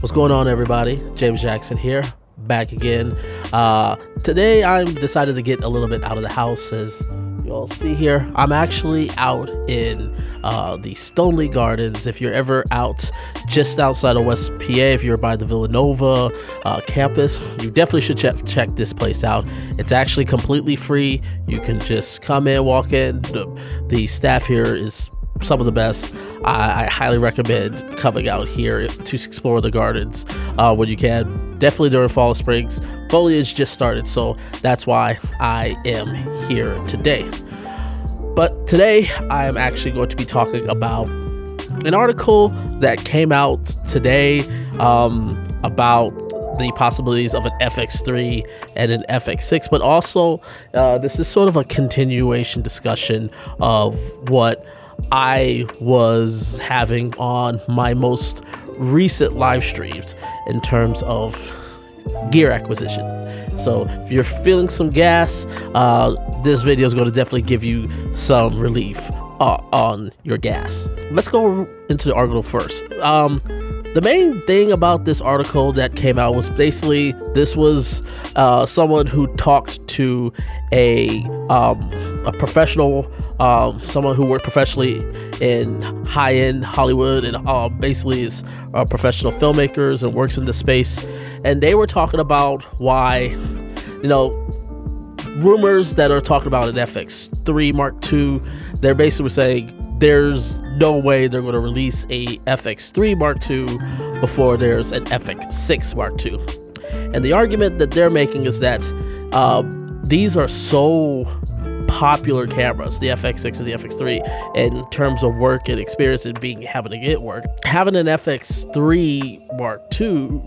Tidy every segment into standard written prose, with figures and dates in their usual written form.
What's going on, everybody? James Jackson here, back again. Today I'm decided to get a little bit out of the house. As you all see here, I'm actually out in the Stoneleigh Gardens. If you're ever out just outside of West PA, if you're by the Villanova campus, you definitely should check this place out. It's actually completely free. You can just come in, walk in. The staff here is some of the best. I highly recommend coming out here to explore the gardens when you can. Definitely during fall and springs. Foliage just started, so that's why I am here today. But today I am actually going to be talking about an article that came out today about the possibilities of an FX3 and an FX6, but also this is sort of a continuation discussion of what I was having on my most recent live streams in terms of gear acquisition. So if you're feeling some gas, this video is going to definitely give you some relief on your gas. Let's go into the article first. The main thing about this article that came out was basically this was someone who talked to a professional, someone who worked professionally in high-end Hollywood and basically is professional filmmakers and works in the space. And they were talking about why, rumors that are talking about an FX3 Mark II, they're basically saying there's no way they're going to release a FX3 Mark II before there's an FX6 Mark II. And the argument that they're making is that these are so popular cameras, the FX6 and the FX3, in terms of work and experience and having to get work. Having an FX3 Mark II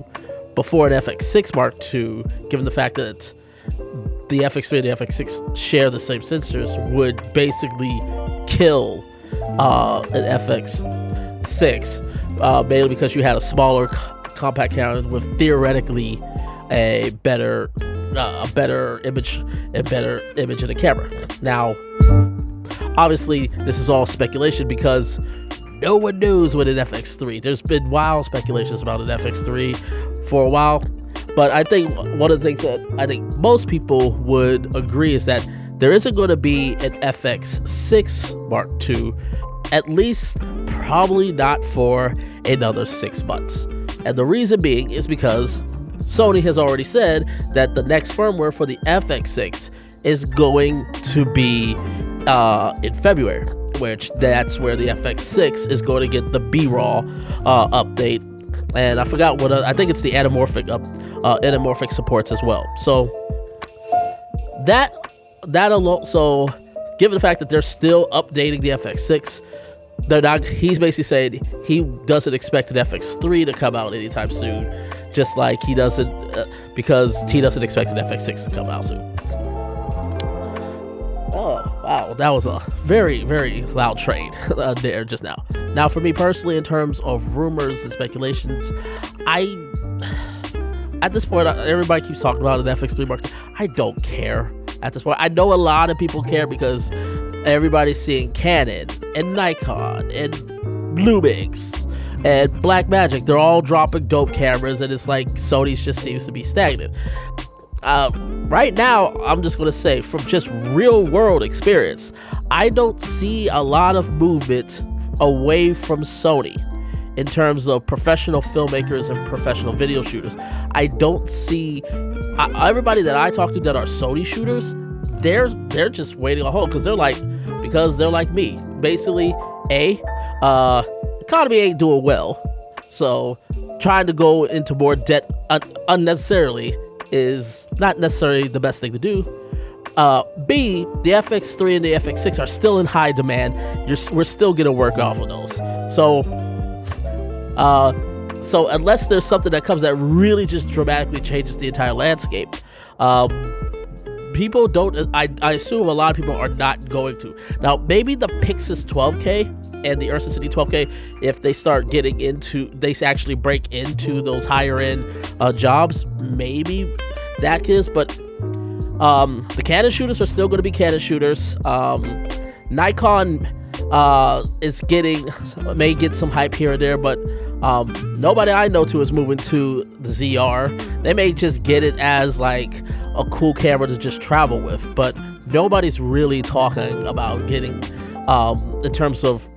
before an FX6 Mark II, given the fact that the FX3 and the FX6 share the same sensors, would basically kill an FX6, mainly because you had a smaller compact camera with theoretically a better image in the camera. Now, obviously, this is all speculation because no one knows what an FX3. There's been wild speculations about an FX3 for a while, but I think one of the things that I think most people would agree is that there isn't going to be an FX6 Mark II, at least probably not for another 6 months. And the reason being is because Sony has already said that the next firmware for the FX6 is going to be in February, which that's where the FX6 is going to get the B-raw update. And I forgot what I think it's the anamorphic supports as well. So that alone. So given the fact that they're still updating the FX6, they're not. He's basically saying he doesn't expect an FX3 to come out anytime soon, just like he doesn't because he doesn't expect an FX6 to come out soon. Oh wow, that was a very, very loud train there just now. Now, for me personally, in terms of rumors and speculations, at this point, everybody keeps talking about an FX3 Mark II. I don't care at this point. I know a lot of people care because everybody's seeing Canon and Nikon and Lumix and Blackmagic. They're all dropping dope cameras, and it's like Sony's just seems to be stagnant. Right now, I'm just going to say, from just real world experience, I don't see a lot of movement away from Sony in terms of professional filmmakers and professional video shooters. I don't see everybody that I talk to that are Sony shooters, they're just waiting on hold because they're like me. Basically, economy ain't doing well, so trying to go into more debt unnecessarily is not necessarily the best thing to do. B, the FX3 and the FX6 are still in high demand. We're still gonna work off of those. So unless there's something that comes that really just dramatically changes the entire landscape, people don't. I assume a lot of people are not going to. Now, maybe the Pixis 12K and the Ursa City 12K, if they start getting into, they actually break into those higher end jobs, maybe that is. But the Canon shooters are still going to be Canon shooters. Nikon is may get some hype here and there, but nobody I know to is moving to the ZR. They may just get it as like a cool camera to just travel with, but nobody's really talking about getting in terms of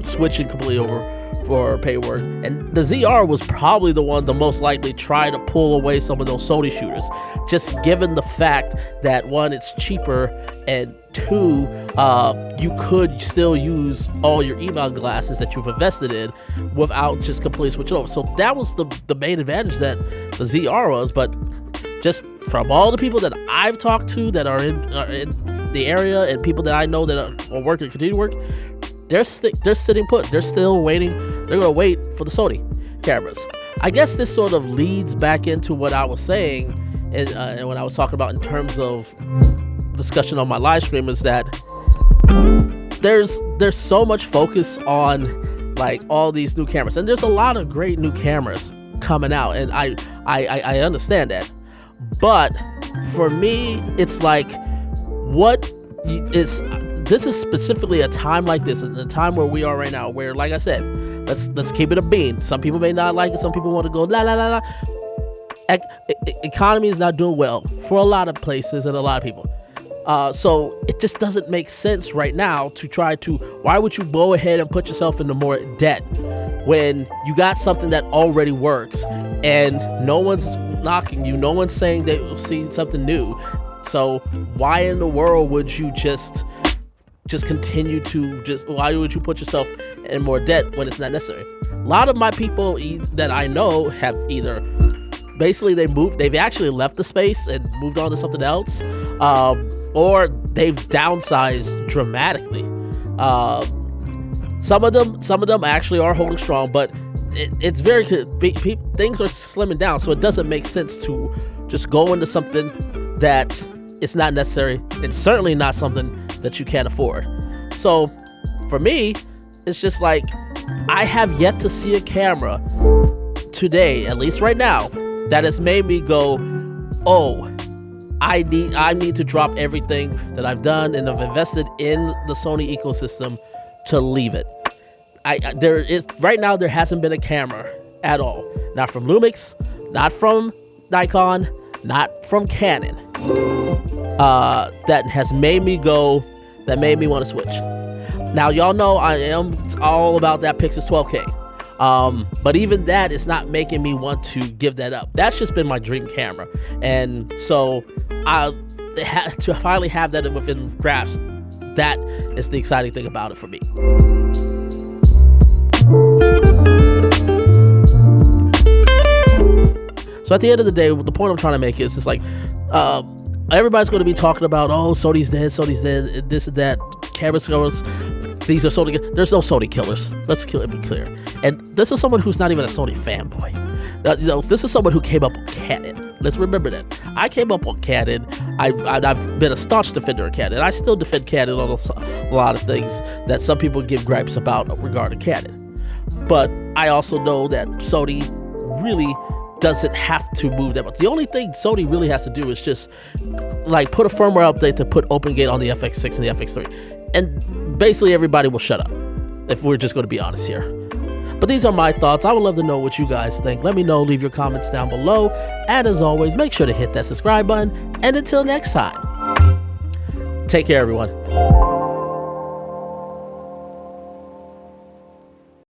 switching completely over for payword. And the ZR was probably the most likely try to pull away some of those Sony shooters, just given the fact that one, it's cheaper, and two, you could still use all your email glasses that you've invested in without just completely switching over. So that was the main advantage that the ZR was. But just from all the people that I've talked to that are in the area, and people that I know that are working, continue to work, they're sitting put. They're still waiting. They're going to wait for the Sony cameras. I guess this sort of leads back into what I was saying, and when I was talking about in terms of discussion on my live stream, is that there's so much focus on like all these new cameras, and there's a lot of great new cameras coming out, and I understand that. But for me, it's like, this is specifically a time like this, a time where we are right now, where, like I said, let's keep it a bean. Some people may not like it. Some people want to go la la la la. Economy is not doing well for a lot of places and a lot of people. So it just doesn't make sense right now to why would you go ahead and put yourself into more debt when you got something that already works and no one's knocking you, no one's saying they will see something new. So why in the world would you just continue to why would you put yourself in more debt when it's not necessary? A lot of my people that I know have either basically they've actually left the space and moved on to something else, or they've downsized dramatically. Some of them actually are holding strong, but it's very things are slimming down, so it doesn't make sense to just go into something that is not necessary. It's certainly not something that you can't afford. So for me, it's just like, I have yet to see a camera today, at least right now, that has made me go, oh, I need to drop everything that I've done and I've invested in the Sony ecosystem to leave it. Right now there hasn't been a camera at all, not from Lumix, not from Nikon, not from Canon, that has made me want to switch. Now y'all know I am all about that Pixel 12K, but even that is not making me want to give that up. That's just been my dream camera, and so to finally have that within grasp, that is the exciting thing about it for me. So at the end of the day, the point I'm trying to make is, it's like, everybody's going to be talking about, oh, Sony's dead, this and that, cameras, these are Sony. There's no Sony killers. Let's be clear. And this is someone who's not even a Sony fanboy. This is someone who came up on Canon. Let's remember that. I came up on Canon. I've been a staunch defender of Canon. I still defend Canon on a lot of things that some people give gripes about regarding Canon. But I also know that Sony really doesn't have to move that much. The only thing Sony really has to do is just like put a firmware update to put OpenGate on the FX6 and the FX3, and basically everybody will shut up, if we're just going to be honest here. But these are my thoughts. I would love to know what you guys think. Let me know, leave your comments down below, and as always, make sure to hit that subscribe button, and until next time, take care everyone.